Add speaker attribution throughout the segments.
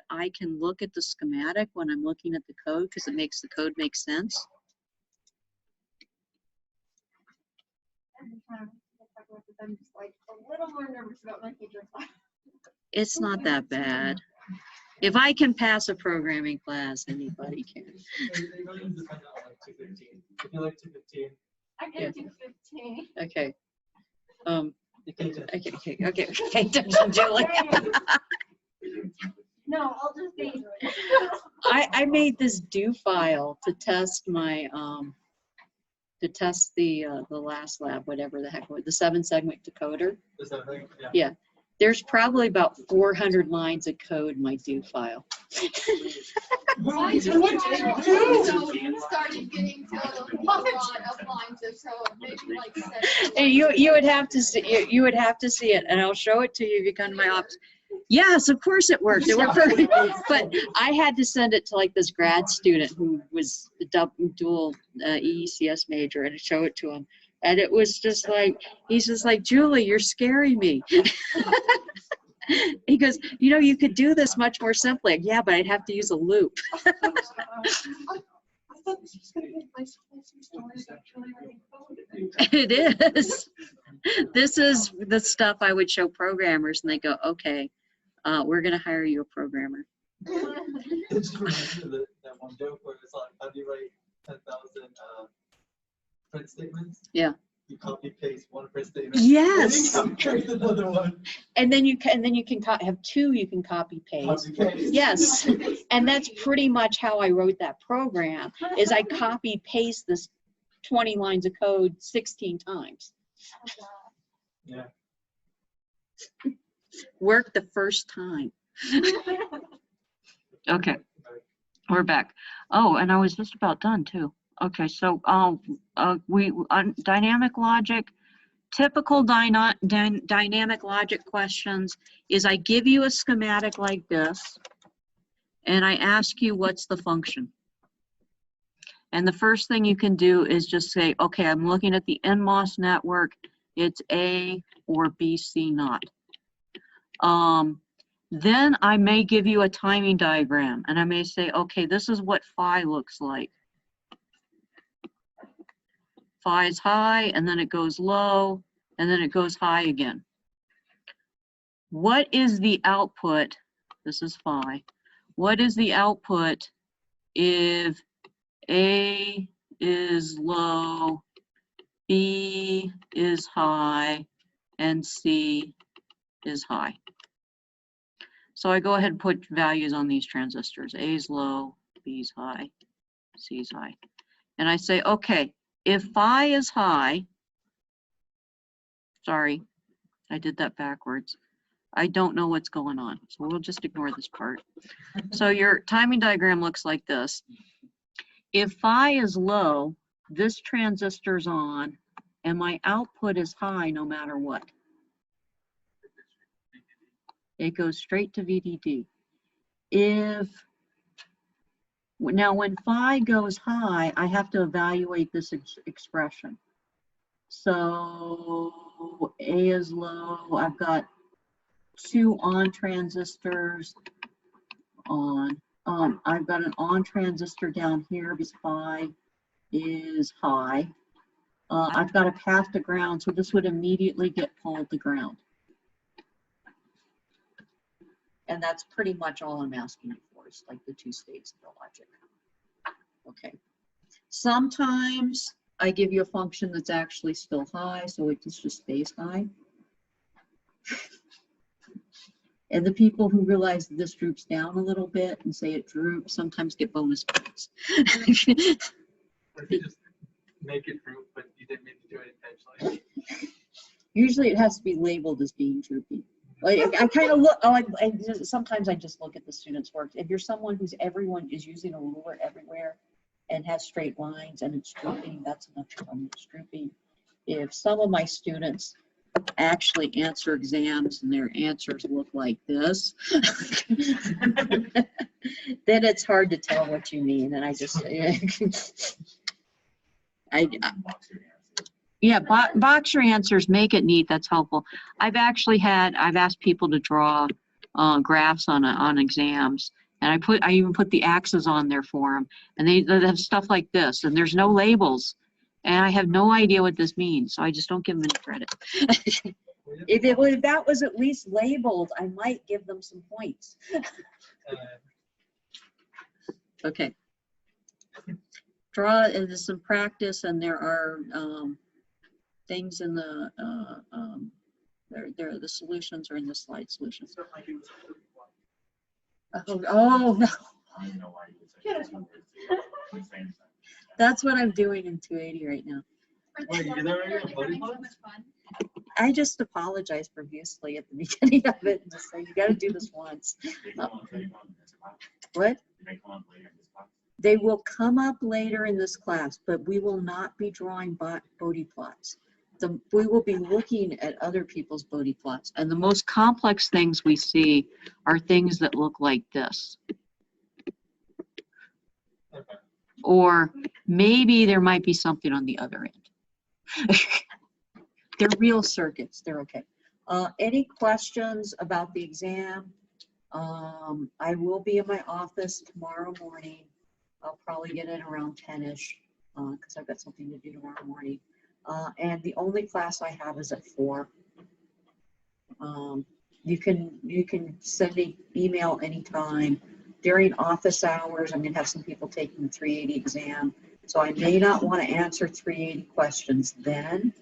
Speaker 1: I can look at the schematic when I'm looking at the code because it makes the code make sense.
Speaker 2: I'm just like a little more nervous about my future class.
Speaker 1: It's not that bad. If I can pass a programming class, anybody can.
Speaker 3: If you like 215,
Speaker 2: I can do 15.
Speaker 1: Okay.
Speaker 3: you can just
Speaker 1: Okay. Don't do it.
Speaker 2: No, I'll just be.
Speaker 1: I made this do file to test my the last lab, whatever the heck, the 7-segment decoder.
Speaker 3: Is that right? Yeah.
Speaker 1: Yeah. There's probably about 400 lines of code in my do file.
Speaker 2: Why did you started getting to a lot of lines of code, maybe like 7.
Speaker 1: And you would have to see you would have to see it, and I'll show it to you if you come to my office. Yes, of course it worked. It worked perfect. But I had to send it to like this grad student who was the dual EECS major, and show it to him. And it was just like, he's just like, Julie, you're scaring me. He goes, you know, you could do this much more simply. Yeah, but I'd have to use a loop. It is. This is the stuff I would show programmers, and they go, okay, we're going to hire you a programmer.
Speaker 3: Did you remember that one joke where it's like, how do you write 10,000 print statements?
Speaker 1: Yeah.
Speaker 3: You copy paste one print statement.
Speaker 1: Yes.
Speaker 3: And then you create another one.
Speaker 1: And then you can have 2 you can copy paste. Yes. And that's pretty much how I wrote that program, is I copy paste this 20 lines of code 16 times.
Speaker 3: Yeah.
Speaker 1: Worked the first time. Okay, we're back. Oh, and I was just about done too. Okay, so dynamic logic, typical dynamic logic questions is I give you a schematic like this, and I ask you what's the function. And the first thing you can do is just say, okay, I'm looking at the NMOS network. It's A or BC naught. Then I may give you a timing diagram, and I may say, okay, this is what phi looks like. Phi is high, and then it goes low, and then it goes high again. What is the output? This is phi. What is the output if A is low, B is high, and C is high? So I go ahead and put values on these transistors. A is low, B is high, C is high. And I say, okay, if phi is high, sorry, I did that backwards. I don't know what's going on, so we'll just ignore this part. So your timing diagram looks like this. If phi is low, this transistor's on, and my output is high no matter what. It goes straight to VDD. Now when phi goes high, I have to evaluate this expression. So A is low, I've got 2 on transistors on. I've got an on transistor down here because phi is high. I've got a path to ground, so this would immediately get pulled to ground. And that's pretty much all I'm asking you for, is like the 2 states of the logic. Okay. Sometimes I give you a function that's actually still high, so it just stays high. And the people who realize this droops down a little bit and say it droops sometimes get bonus points.
Speaker 3: Or if you just make it droop, but you didn't mean to do it intentionally.
Speaker 1: Usually it has to be labeled as being droopy. Like I kind of look, sometimes I just look at the students' work. If you're someone who's everyone is using a ruler everywhere and has straight lines and it's drooping, that's enough to tell me it's drooping. If some of my students actually answer exams and their answers look like this, then it's hard to tell what you mean. And I just, yeah, box your answers, make it neat. That's helpful. I've asked people to draw graphs on exams. And I even put the axes on there for them. And they have stuff like this, and there's no labels. And I have no idea what this means, so I just don't give them any credit. If that was at least labeled, I might give them some points. Okay. Draw is some practice, and there are things in the the solutions are in the slide solutions. Oh no. That's what I'm doing in 280 right now.
Speaker 3: Wait, you're there already on Buddy Pods?
Speaker 1: I just apologized profusely at the beginning of it and just say, you got to do this once. What? They will come up later in this class, but we will not be drawing Bodie plots. We will be looking at other people's Bodie plots. And the most complex things we see are things that look like this.
Speaker 3: Okay.
Speaker 1: Or maybe there might be something on the other end. They're real circuits. They're okay. Any questions about the exam? I will be in my office tomorrow morning. I'll probably get in around 10-ish because I've got something to do tomorrow morning. And the only class I have is at 4. You can send me email anytime. During office hours, I'm going to have some people taking the 380 exam. So I may not want to answer 380 questions then,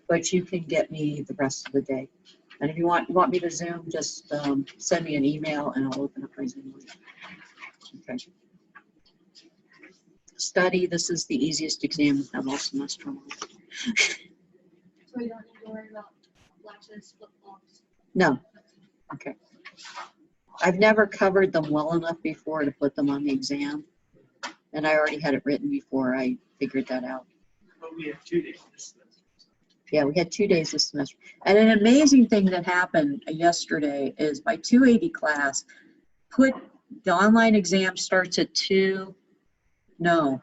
Speaker 1: but you can get me the rest of the day. And if you want me to Zoom, just send me an email and I'll open up my Zoom link. Okay. Study, this is the easiest exam we have all semester long.
Speaker 2: So you don't need to worry about latches, flip-flops.
Speaker 1: No. Okay. I've never covered them well enough before to put them on the exam. And I already had it written before I figured that out.
Speaker 4: But we have 2 days this semester.
Speaker 1: Yeah, we had 2 days this semester. And an amazing thing that happened yesterday is my 280 class put the online exam starts at 2. No.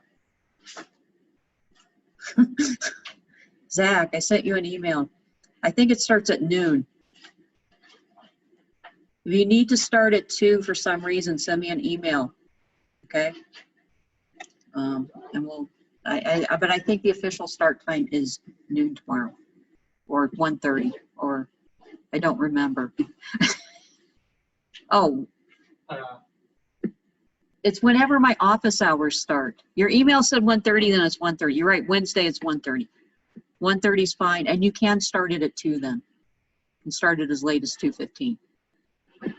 Speaker 1: Zach, I sent you an email. I think it starts at noon. If you need to start at 2 for some reason, send me an email. Okay? And we'll, but I think the official start time is noon tomorrow, or 1:30, or I don't remember. Oh, it's whenever my office hours start. Your email said 1:30, then it's 1:30. You're right, Wednesday it's 1:30. 1:30 is fine, and you can start it at 2 then. You can start it as late as 2:15.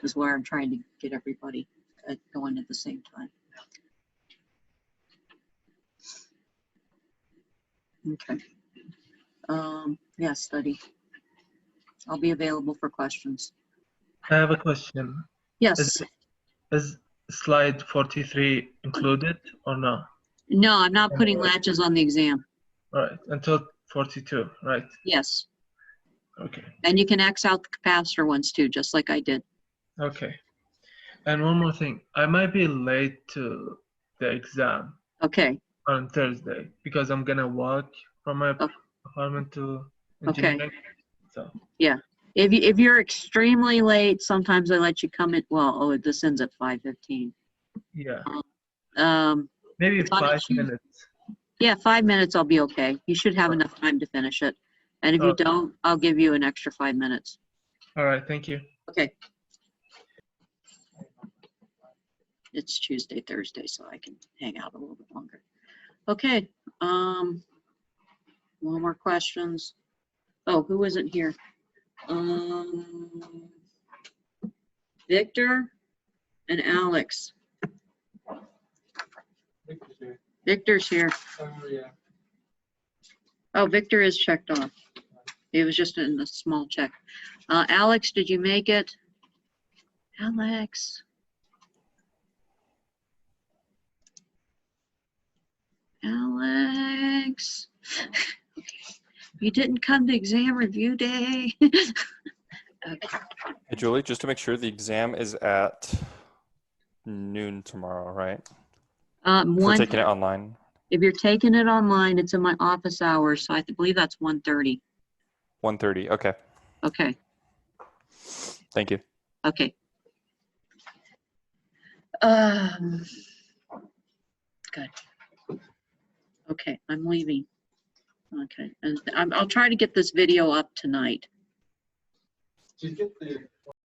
Speaker 1: Is where I'm trying to get everybody going at the same time. Okay. Yeah, study. I'll be available for questions.
Speaker 4: I have a question.
Speaker 1: Yes.
Speaker 4: Is slide 43 included or no?
Speaker 1: No, I'm not putting latches on the exam.
Speaker 4: All right, until 42, right?
Speaker 1: Yes.
Speaker 4: Okay.
Speaker 1: And you can X out the capacitor ones too, just like I did.
Speaker 4: Okay. And one more thing. I might be late to the exam
Speaker 1: Okay.
Speaker 4: on Thursday because I'm going to walk from my apartment to engineering. So.
Speaker 1: Yeah. If you're extremely late, sometimes I let you come in. Well, this ends at 5:15.
Speaker 4: Yeah.
Speaker 1: on
Speaker 4: Maybe
Speaker 1: a
Speaker 4: 5
Speaker 1: Tuesday.
Speaker 4: minutes.
Speaker 1: Yeah, 5 minutes, I'll be okay. You should have enough time to finish it. And if you
Speaker 4: Okay.
Speaker 1: don't, I'll give you an extra 5 minutes.
Speaker 4: All right, thank you.
Speaker 1: Okay. It's Tuesday, Thursday, so I can hang out a little bit longer. Okay. One more questions. Oh, who isn't here? Victor and Alex. Victor's here.
Speaker 3: Yeah.
Speaker 1: Oh, Victor is checked off. It was just in a small check. Alex, did you make it? Alex. Alex. You didn't come to exam review day. Okay.
Speaker 5: Hey, Julie, just to make sure, the exam is at noon tomorrow, right? If we're taking it online.
Speaker 1: If you're taking it online, it's in my office hours, so I believe that's 1:30.
Speaker 5: 1:30, okay.
Speaker 1: Okay.
Speaker 5: Thank you.
Speaker 1: Okay. Good. Okay, I'm leaving. Okay, and I'll try to get this video up tonight.
Speaker 3: Did you get the